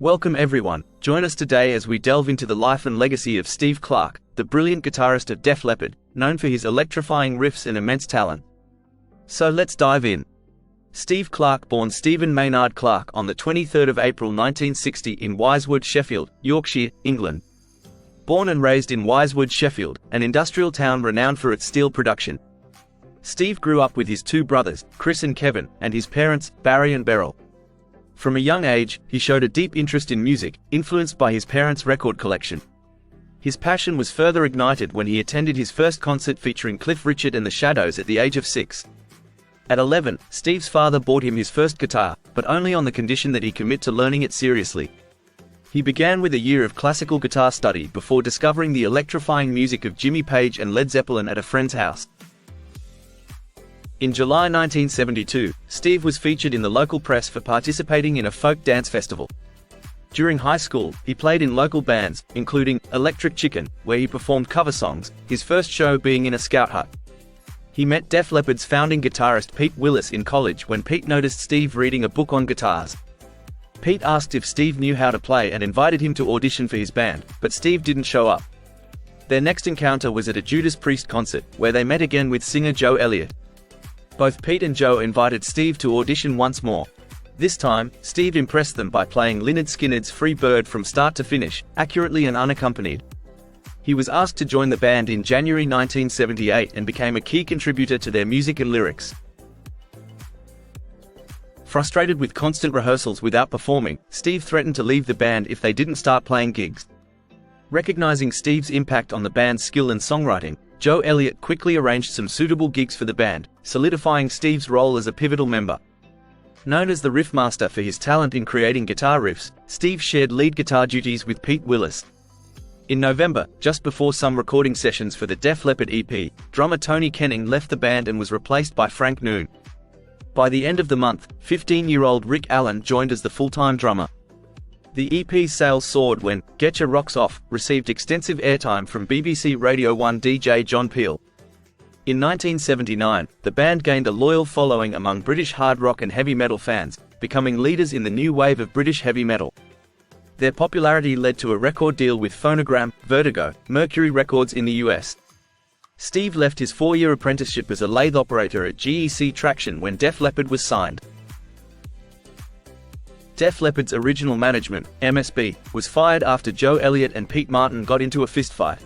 Welcome everyone, join us today as we delve into the life and legacy of Steve Clark, the brilliant guitarist of Def Leppard, known for his electrifying riffs and immense talent. So let's dive in. Steve Clark, born Stephen Maynard Clark on the 23rd of April 1960 in Wisewood, Sheffield, Yorkshire, England. Born and raised in Wisewood, Sheffield, an industrial town renowned for its steel production. Steve grew up with his two brothers, Chris and Kevin, and his parents, Barry and Beryl. From a young age, he showed a deep interest in music, influenced by his parents' record collection. His passion was further ignited when he attended his first concert featuring Cliff Richard and the Shadows at the age of 6. At 11, Steve's father bought him his first guitar, but only on the condition that he commit to learning it seriously. He began with a year of classical guitar study before discovering the electrifying music of Jimmy Page and Led Zeppelin at a friend's house. In July 1972, Steve was featured in the local press for participating in a folk dance festival. During high school, he played in local bands, including Electric Chicken, where he performed cover songs, his first show being in a scout hut. He met Def Leppard's founding guitarist Pete Willis in college when Pete noticed Steve reading a book on guitars. Pete asked if Steve knew how to play and invited him to audition for his band, but Steve didn't show up. Their next encounter was at a Judas Priest concert, where they met again with singer Joe Elliott. Both Pete and Joe invited Steve to audition once more. This time, Steve impressed them by playing Lynyrd Skynyrd's Free Bird from start to finish, accurately and unaccompanied. He was asked to join the band in January 1978 and became a key contributor to their music and lyrics. Frustrated with constant rehearsals without performing, Steve threatened to leave the band if they didn't start playing gigs. Recognizing Steve's impact on the band's skill and songwriting, Joe Elliott quickly arranged some suitable gigs for the band, solidifying Steve's role as a pivotal member. Known as the riffmaster for his talent in creating guitar riffs, Steve shared lead guitar duties with Pete Willis. In November, just before some recording sessions for the Def Leppard EP, drummer Tony Kenning left the band and was replaced by Frank Noon. By the end of the month, 15-year-old Rick Allen joined as the full-time drummer. The EP's sales soared when Get Your Rocks Off received extensive airtime from BBC Radio 1 DJ John Peel. In 1979, the band gained a loyal following among British hard rock and heavy metal fans, becoming leaders in the new wave of British heavy metal. Their popularity led to a record deal with Phonogram, Vertigo, Mercury Records in the US. Steve left his 4-year apprenticeship as a lathe operator at GEC Traction when Def Leppard was signed. Def Leppard's original management, MSB, was fired after Joe Elliott and Pete Martin got into a fistfight.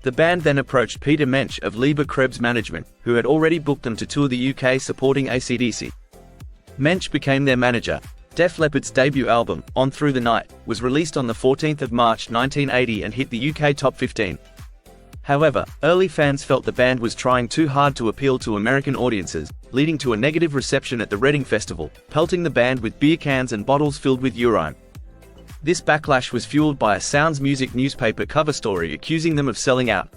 The band then approached Peter Mensch of Lieber Krebs Management, who had already booked them to tour the UK supporting AC/DC. Mensch became their manager. Def Leppard's debut album, On Through the Night, was released on the 14th of March 1980 and hit the UK Top 15. However, early fans felt the band was trying too hard to appeal to American audiences, leading to a negative reception at the Reading Festival, pelting the band with beer cans and bottles filled with urine. This backlash was fueled by a Sounds Music newspaper cover story accusing them of selling out.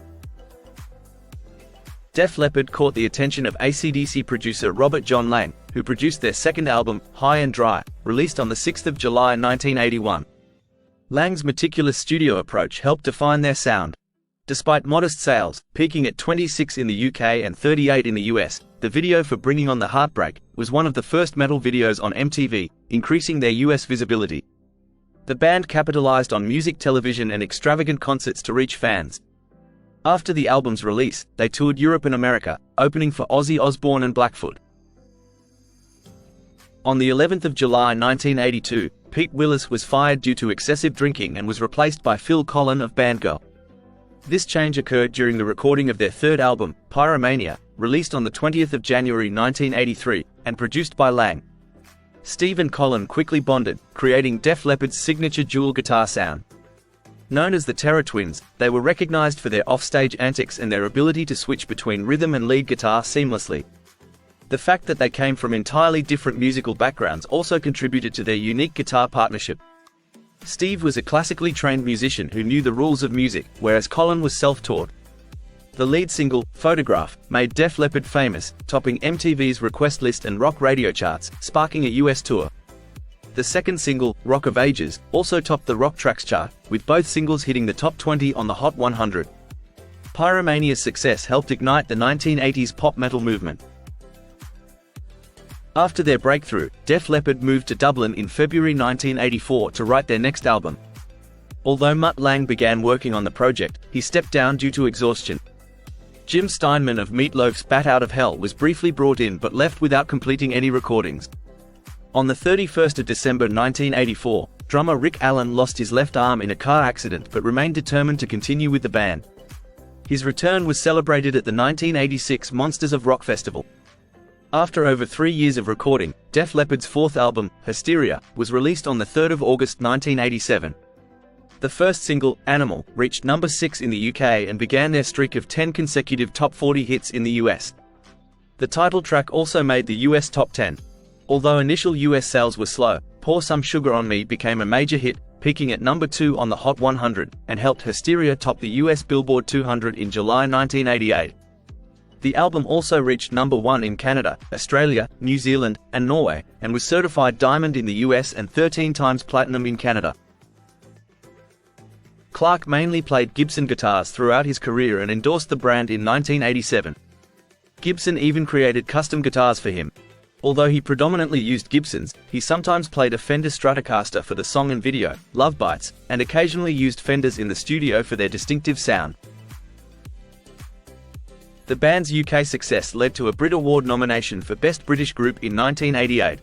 Def Leppard caught the attention of AC/DC producer Robert John Lang, who produced their second album, High and Dry, released on the 6th of July 1981. Lang's meticulous studio approach helped define their sound. Despite modest sales, peaking at 26 in the UK and 38 in the US, the video for Bringing on the Heartbreak was one of the first metal videos on MTV, increasing their US visibility. The band capitalized on music television and extravagant concerts to reach fans. After the album's release, they toured Europe and America, opening for Ozzy Osbourne and Blackfoot. On the 11th of July 1982, Pete Willis was fired due to excessive drinking and was replaced by Phil Collen of Bandgirl. This change occurred during the recording of their third album, Pyromania, released on the 20th of January 1983, and produced by Lang. Steve and Collen quickly bonded, creating Def Leppard's signature dual guitar sound. Known as the Terror Twins, they were recognized for their offstage antics and their ability to switch between rhythm and lead guitar seamlessly. The fact that they came from entirely different musical backgrounds also contributed to their unique guitar partnership. Steve was a classically trained musician who knew the rules of music, whereas Collen was self-taught. The lead single, Photograph, made Def Leppard famous, topping MTV's request list and rock radio charts, sparking a US tour. The second single, Rock of Ages, also topped the Rock Tracks chart, with both singles hitting the top 20 on the Hot 100. Pyromania's success helped ignite the 1980s pop metal movement. After their breakthrough, Def Leppard moved to Dublin in February 1984 to write their next album. Although Mutt Lange began working on the project, he stepped down due to exhaustion. Jim Steinman of Meat Loaf's Bat Out of Hell was briefly brought in but left without completing any recordings. On the 31st of December 1984, drummer Rick Allen lost his left arm in a car accident but remained determined to continue with the band. His return was celebrated at the 1986 Monsters of Rock Festival. After over 3 years of recording, Def Leppard's fourth album, Hysteria, was released on the 3rd of August 1987. The first single, Animal, reached number 6 in the UK and began their streak of 10 consecutive top 40 hits in the US. The title track also made the US top 10. Although initial US sales were slow, Pour Some Sugar on Me became a major hit, peaking at number 2 on the Hot 100, and helped Hysteria top the US Billboard 200 in July 1988. The album also reached number 1 in Canada, Australia, New Zealand, and Norway, and was certified diamond in the US and 13 times platinum in Canada. Clarke mainly played Gibson guitars throughout his career and endorsed the brand in 1987. Gibson even created custom guitars for him. Although he predominantly used Gibsons, he sometimes played a Fender Stratocaster for the song and video, Love Bites, and occasionally used Fenders in the studio for their distinctive sound. The band's UK success led to a Brit Award nomination for Best British Group in 1988.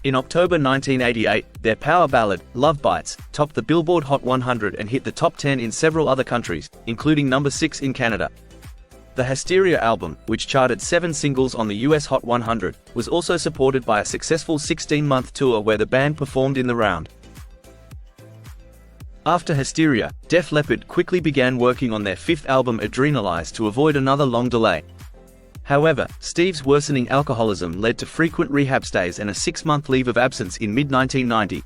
In October 1988, their power ballad, Love Bites, topped the Billboard Hot 100 and hit the top 10 in several other countries, including number 6 in Canada. The Hysteria album, which charted 7 singles on the US Hot 100, was also supported by a successful 16-month tour where the band performed in the round. After Hysteria, Def Leppard quickly began working on their fifth album Adrenalize to avoid another long delay. However, Steve's worsening alcoholism led to frequent rehab stays and a 6-month leave of absence in mid-1990.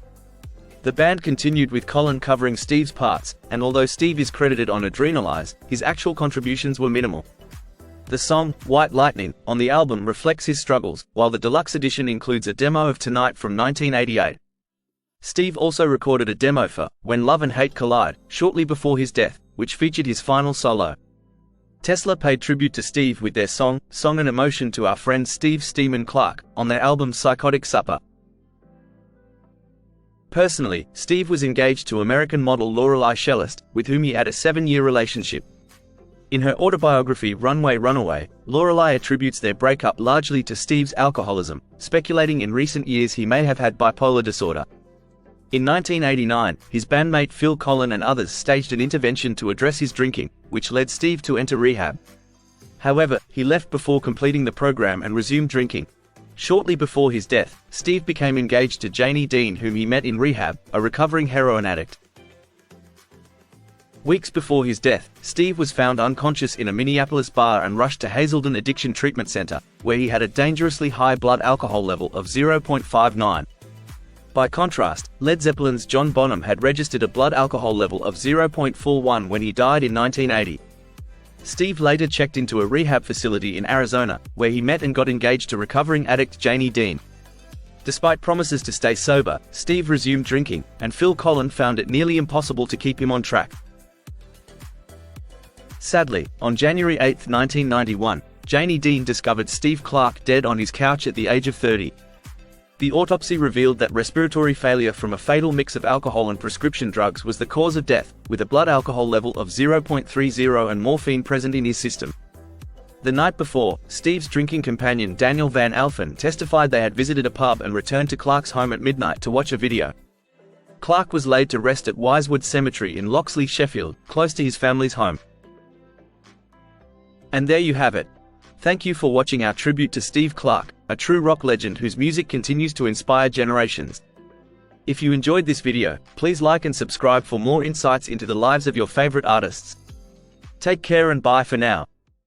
The band continued with Colin covering Steve's parts, and although Steve is credited on Adrenalize, his actual contributions were minimal. The song, White Lightning, on the album reflects his struggles, while the deluxe edition includes a demo of Tonight from 1988. Steve also recorded a demo for When Love and Hate Collide, shortly before his death, which featured his final solo. Tesla paid tribute to Steve with their song and Emotion to our friends Steve Steeman Clarke, on their album Psychotic Supper. Personally, Steve was engaged to American model Lorelei Shellist, with whom he had a 7-year relationship. In her autobiography Runway Runaway, Lorelei attributes their breakup largely to Steve's alcoholism, speculating in recent years he may have had bipolar disorder. In 1989, his bandmate Phil Collen and others staged an intervention to address his drinking, which led Steve to enter rehab. However, he left before completing the program and resumed drinking. Shortly before his death, Steve became engaged to Janie Dean, whom he met in rehab, a recovering heroin addict. Weeks before his death, Steve was found unconscious in a Minneapolis bar and rushed to Hazelden Addiction Treatment Center, where he had a dangerously high blood alcohol level of 0.59. By contrast, Led Zeppelin's John Bonham had registered a blood alcohol level of 0.41 when he died in 1980. Steve later checked into a rehab facility in Arizona, where he met and got engaged to recovering addict Janie Dean. Despite promises to stay sober, Steve resumed drinking, and Phil Collen found it nearly impossible to keep him on track. Sadly, on January 8, 1991, Janie Dean discovered Steve Clarke dead on his couch at the age of 30. The autopsy revealed that respiratory failure from a fatal mix of alcohol and prescription drugs was the cause of death, with a blood alcohol level of 0.30 and morphine present in his system. The night before, Steve's drinking companion Daniel Van Alphen testified they had visited a pub and returned to Clarke's home at midnight to watch a video. Clarke was laid to rest at Wisewood Cemetery in Loxley, Sheffield, close to his family's home. And there you have it. Thank you for watching our tribute to Steve Clarke, a true rock legend whose music continues to inspire generations. If you enjoyed this video, please like and subscribe for more insights into the lives of your favorite artists. Take care and bye for now.